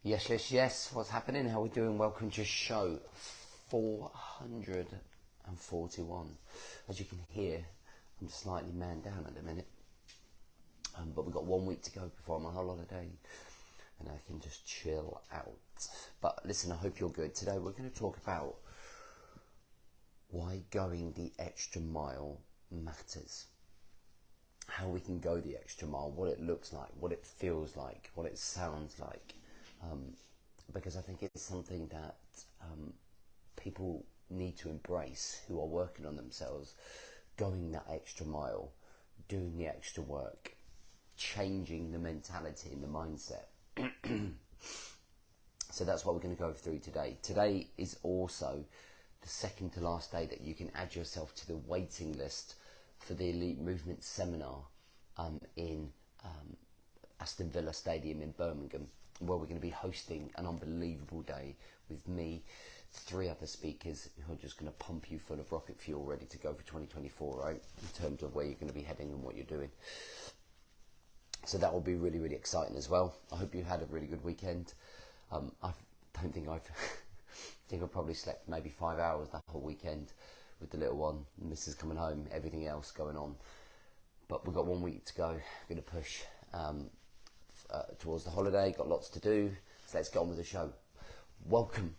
Yes, yes, yes. What's happening? How are we doing? Welcome to show 441. As you can hear, I'm slightly man down at the minute. But we've got 1 week to go before I'm on holiday and I can just chill out. But listen, I hope you're good. Today we're going to talk about why going the extra mile matters. How we can go the extra mile, what it looks like, what it feels like, what it sounds like. Because I think it's something that people need to embrace who are working on themselves, going that extra mile, doing the extra work, changing the mentality and the mindset. So that's what we're going to go through today. Today is also the second to last day that you can add yourself to the waiting list for the Elite Movement Seminar in Aston Villa Stadium in Birmingham, where we're going to be hosting an unbelievable day with me, 3 other speakers who are just going to pump you full of rocket fuel, ready to go for 2024, right? In terms of where you're going to be heading and what you're doing. So that will be really, really exciting as well. I hope you had a really good weekend. I don't think I think I probably slept maybe 5 hours that whole weekend with the little one, Mrs. coming home, everything else going on. But we've got 1 week to go. We're going to push towards the holiday. Got lots to do. So let's get on with the show. Welcome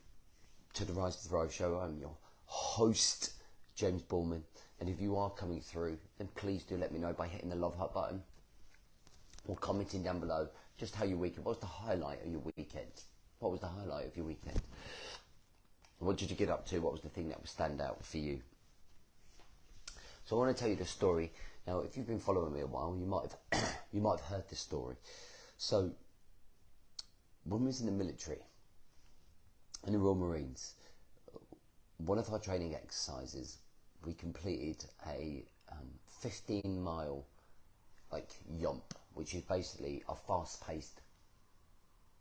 to the Rise to Thrive show. I'm your host, James Bullman. And if you are coming through, then please do let me know by hitting the love heart button or commenting down below just how your weekend. What was the highlight of your weekend? What was the highlight of your weekend? What did you get up to? What was the thing that would stand out for you? So I want to tell you the story. Now, if you've been following me a while, you might have heard this story. So, when we was in the military, in the Royal Marines, one of our training exercises, we completed a 15-mile yomp, which is basically a fast-paced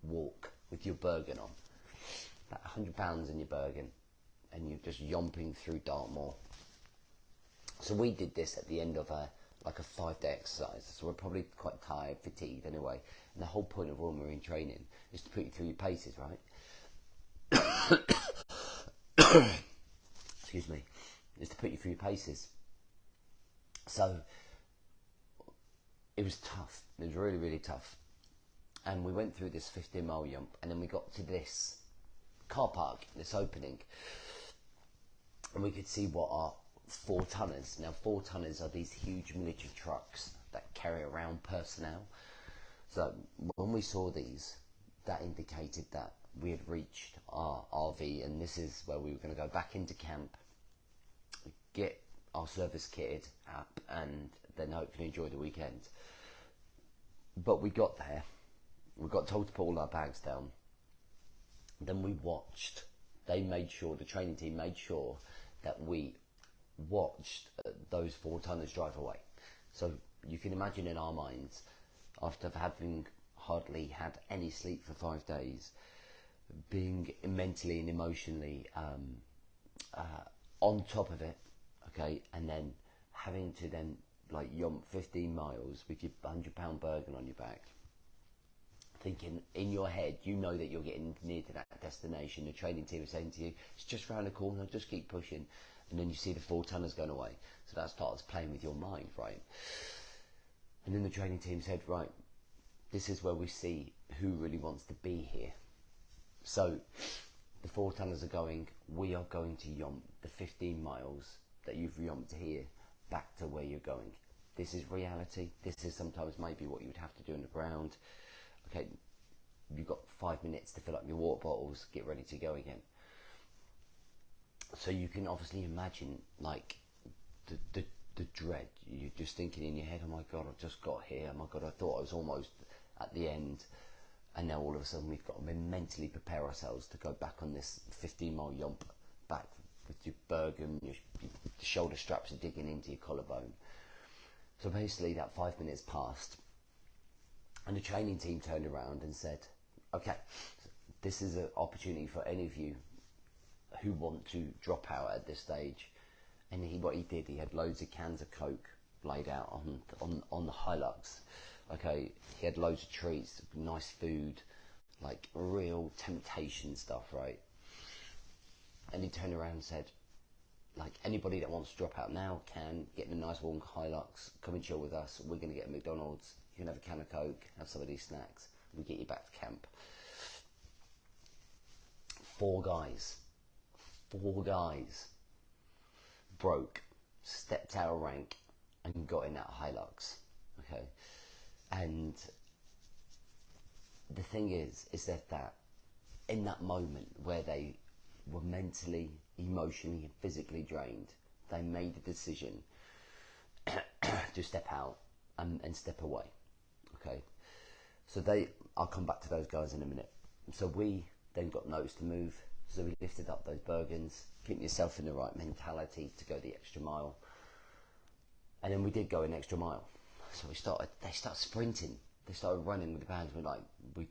walk with your Bergen on, about 100 pounds in your Bergen, and you're just yomping through Dartmoor. So we did this at the end of a 5-day exercise. So we're probably quite tired, fatigued anyway. And the whole point of Royal Marine training is to put you through your paces, right? Excuse me. Is to put you through your paces. So it was tough. It was really, really tough. And we went through this 15-mile jump, and then we got to this car park, this opening, and we could see what our 4-tonners. Now, 4-tonners are these huge military trucks that carry around personnel. So when we saw these, that indicated that we had reached our RV, and this is where we were going to go back into camp, get our service kitted up, and then hopefully enjoy the weekend. But we got there. We got told to put all our bags down. Then we watched. The training team made sure that we watched those 4-tonners drive away. So you can imagine in our minds, after having hardly had any sleep for 5 days, being mentally and emotionally on top of it, okay, and then having to then yomp 15 miles with your 100-pound Bergen on your back, thinking in your head, you know that you're getting near to that destination. The training team is saying to you, it's just round the corner, just keep pushing. And then you see the 4-tonners going away. So that starts playing with your mind, right? And then the training team said, right, this is where we see who really wants to be here. So the 4-tonners are going, we are going to yomp the 15 miles that you've yomped here back to where you're going. This is reality. This is sometimes maybe what you would have to do on the ground. Okay, you've got 5 minutes to fill up your water bottles, get ready to go again. So you can obviously imagine the dread. You're just thinking in your head, oh my God, I've just got here. Oh my God, I thought I was almost at the end. And now all of a sudden we've got to mentally prepare ourselves to go back on this 15-mile jump, back with your Bergen, your shoulder straps are digging into your collarbone. So basically that 5 minutes passed. And the training team turned around and said, okay, this is an opportunity for any of you who want to drop out at this stage. And what he did, he had loads of cans of Coke laid out on the Hilux. Okay, he had loads of treats, nice food, like real temptation stuff, right? And he turned around and said, like, anybody that wants to drop out now can get in a nice warm Hilux, come and chill with us. We're going to get a McDonald's. You can have a can of Coke, have some of these snacks. We get you back to camp. Four guys broke, stepped out of rank, and got in that Hilux. Okay, and the thing is that in that moment where they were mentally, emotionally, and physically drained, they made the decision to step out and step away. Okay, so I'll come back to those guys in a minute. So we then got notice to move. So we lifted up those Bergens, keep yourself in the right mentality to go the extra mile. And then we did go an extra mile. So they started sprinting. They started running with the bands. We're like, we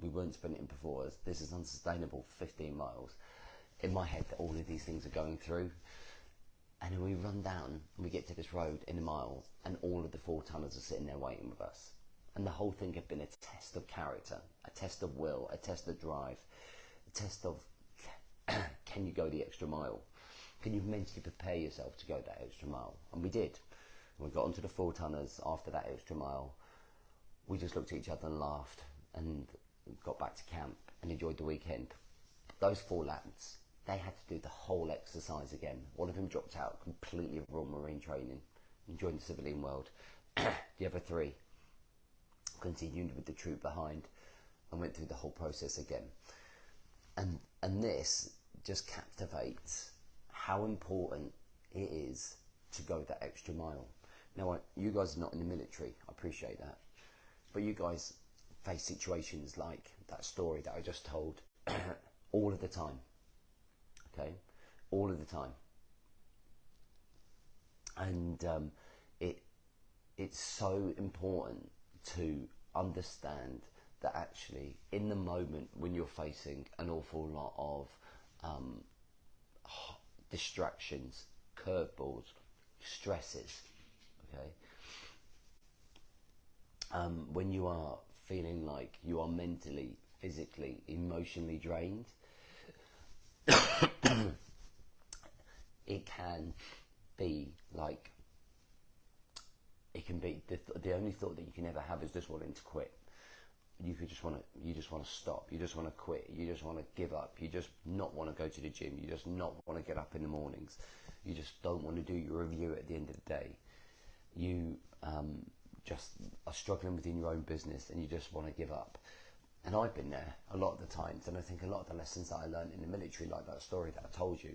weren't sprinting before. This is unsustainable, 15 miles. In my head, all of these things are going through. And then we run down and we get to this road in a mile, and all of the 4-tonners are sitting there waiting with us. And the whole thing had been a test of character, a test of will, a test of drive, a test of can you go the extra mile? Can you mentally prepare yourself to go that extra mile? And we did. We got onto the 4-tonners after that extra mile. We just looked at each other and laughed and got back to camp and enjoyed the weekend. Those 4 lads, they had to do the whole exercise again. One of them dropped out completely of Royal Marine training and joined the civilian world. The other 3 continued with the troop behind and went through the whole process again. And this just captivates how important it is to go that extra mile. Now, you guys are not in the military, I appreciate that, but you guys face situations like that story that I just told all of the time, okay? All of the time. And it's so important to understand that actually in the moment when you're facing an awful lot of distractions, curveballs, stresses, okay, when you are feeling like you are mentally, physically, emotionally drained, it can be like, it can be the only thought that you can ever have is just wanting to quit. You just want to stop. You just want to quit. You just want to give up. You just not want to go to the gym. You just not want to get up in the mornings. You just don't want to do your review at the end of the day. You just are struggling within your own business and you just want to give up. And I've been there a lot of the times, and I think a lot of the lessons that I learned in the military, like that story that I told you,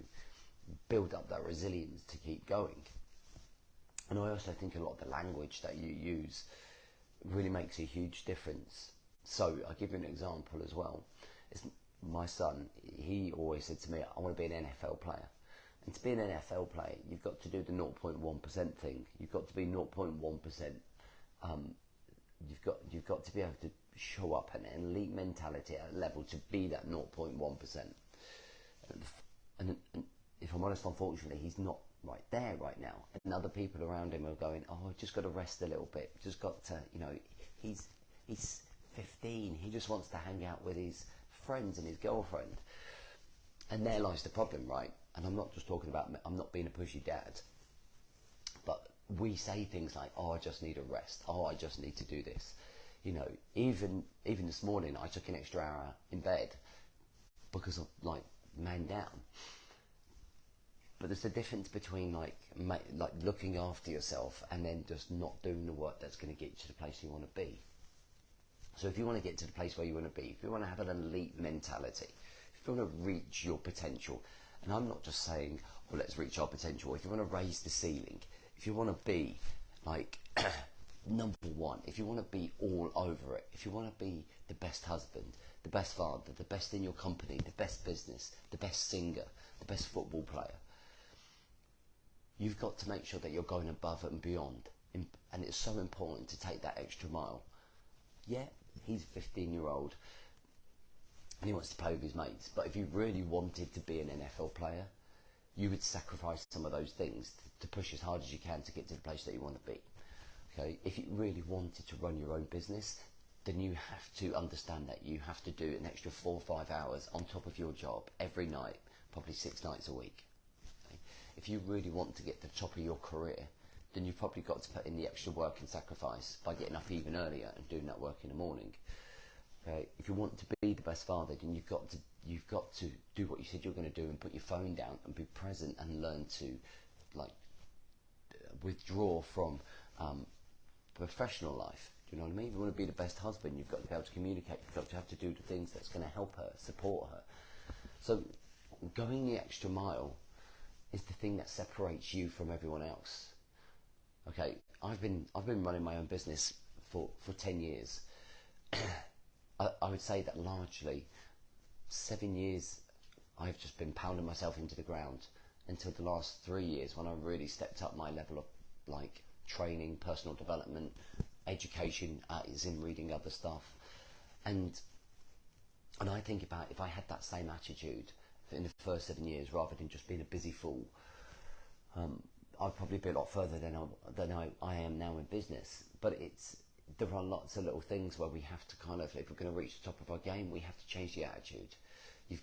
build up that resilience to keep going. And I also think a lot of the language that you use really makes a huge difference. So I'll give you an example as well. It's my son, he always said to me, I want to be an NFL player. And to be an NFL player, you've got to do the 0.1% thing. You've got to be 0.1%. You've got to be able to show up at an elite mentality at a level to be that 0.1%. And if I'm honest, unfortunately, he's not right there right now. And other people around him are going, oh, I've just got to rest a little bit. Just got to, he's 15. He just wants to hang out with his friends and his girlfriend. And there lies the problem, right? And I'm not just talking about, I'm not being a pushy dad. But we say things like, oh, I just need a rest. Oh, I just need to do this. Even this morning, I took an extra hour in bed because of, man down. But there's a difference between like looking after yourself and then just not doing the work that's going to get you to the place you want to be. So if you want to get to the place where you want to be, if you want to have an elite mentality, if you want to reach your potential, and I'm not just saying, well, let's reach our potential. If you want to raise the ceiling, if you want to be like number one, if you want to be all over it, if you want to be the best husband, the best father, the best in your company, the best business, the best singer, the best football player, you've got to make sure that you're going above and beyond. And it's so important to take that extra mile. Yeah, he's a 15-year-old and he wants to play with his mates. But if you really wanted to be an NFL player, you would sacrifice some of those things to push as hard as you can to get to the place that you want to be. Okay? If you really wanted to run your own business, then you have to understand that you have to do an extra 4 or 5 hours on top of your job every night, probably 6 nights a week. Okay? If you really want to get to the top of your career, then you've probably got to put in the extra work and sacrifice by getting up even earlier and doing that work in the morning. Okay? If you want to be the best father, then you've got to do what you said you're going to do and put your phone down and be present and learn to like withdraw from professional life. Do you know what I mean? If you want to be the best husband, you've got to be able to communicate. You've got to have to do the things that's going to help her, support her. So going the extra mile is the thing that separates you from everyone else. Okay, I've been running my own business for 10 years. I would say that largely 7 years I've just been pounding myself into the ground until the last 3 years when I really stepped up my level of like training, personal development, education, is in reading other stuff. And I think about if I had that same attitude in the first 7 years rather than just being a busy fool, I'd probably be a lot further than I am now in business. But there are lots of little things where we have to kind of, if we're going to reach the top of our game, we have to change the attitude. You're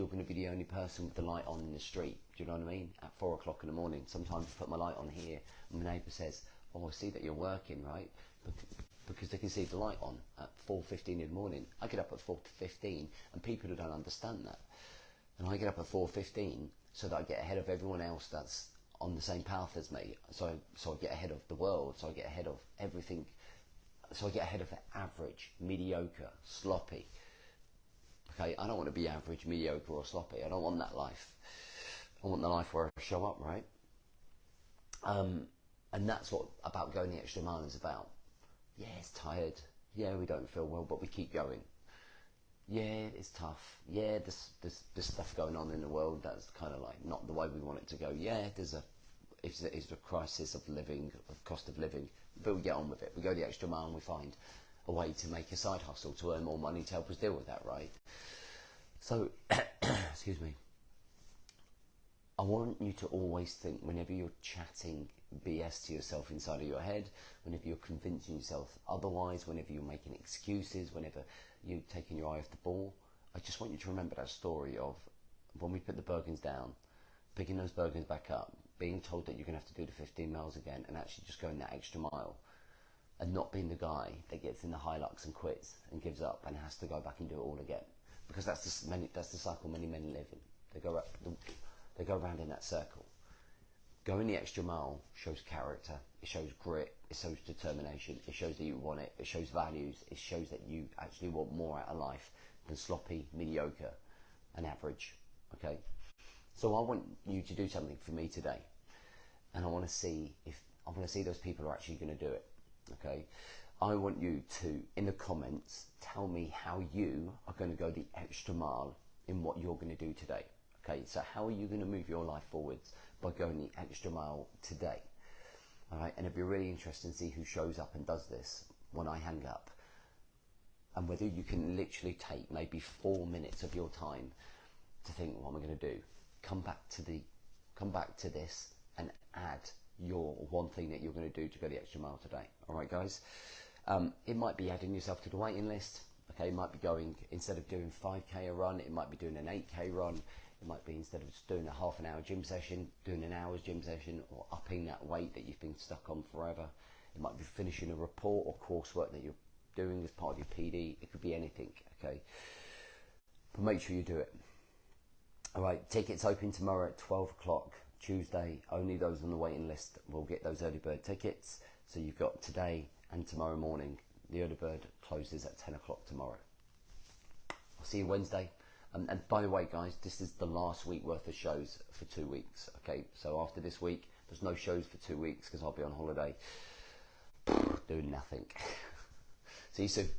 going to be the only person with the light on in the street. Do you know what I mean? At 4 o'clock in the morning, sometimes I put my light on here, and my neighbour says, "Oh, I see that you're working, right?" Because they can see the light on at 4:15 in the morning. I get up at 4:15, and people who don't understand that. And I get up at 4:15 so that I get ahead of everyone else that's on the same path as me. So I get ahead of the world. So I get ahead of everything. So I get ahead of the average, mediocre, sloppy. Okay, I don't want to be average, mediocre, or sloppy. I don't want that life. I want the life where I show up, right? And that's what about going the extra mile is about. Yeah, it's tired. Yeah, we don't feel well, but we keep going. Yeah, it's tough. Yeah, there's stuff going on in the world that's kind of like not the way we want it to go. Yeah, it's a crisis of living, of cost of living, but we get on with it. We go the extra mile and we find a way to make a side hustle to earn more money to help us deal with that, right? So, excuse me. I want you to always think whenever you're chatting BS to yourself inside of your head, whenever you're convincing yourself otherwise, whenever you're making excuses, whenever you're taking your eye off the ball, I just want you to remember that story of when we put the Bergens down, picking those Bergens back up, being told that you're going to have to do the 15 miles again and actually just going that extra mile and not being the guy that gets in the Hilux and quits and gives up and has to go back and do it all again. Because that's the cycle many men live in. They go around in that circle. Going the extra mile shows character, it shows grit, it shows determination, it shows that you want it, it shows values, it shows that you actually want more out of life than sloppy, mediocre, and average. Okay? So I want you to do something for me today. And I want to see those people who are actually going to do it. Okay? I want you to, in the comments, tell me how you are going to go the extra mile in what you're going to do today. Okay, so how are you going to move your life forwards by going the extra mile today? All right, and it'd be really interesting to see who shows up and does this when I hang up, and whether you can literally take maybe 4 minutes of your time to think, what am I going to do? Come back to this and add your one thing that you're going to do to go the extra mile today. All right, guys. It might be adding yourself to the waiting list. Okay, it might be going, instead of doing 5k a run, it might be doing an 8k run. It might be, instead of just doing a half an hour gym session, doing an hour's gym session, or upping that weight that you've been stuck on forever. It might be finishing a report or coursework that you're doing as part of your PD. It could be anything, okay? But make sure you do it. All right, tickets open tomorrow at 12 o'clock, Tuesday. Only those on the waiting list will get those early bird tickets. So you've got today and tomorrow morning. The early bird closes at 10 o'clock tomorrow. I'll see you Wednesday. And by the way, guys, this is the last week worth of shows for 2 weeks. Okay, so after this week, there's no shows for 2 weeks because I'll be on holiday doing nothing. See you soon.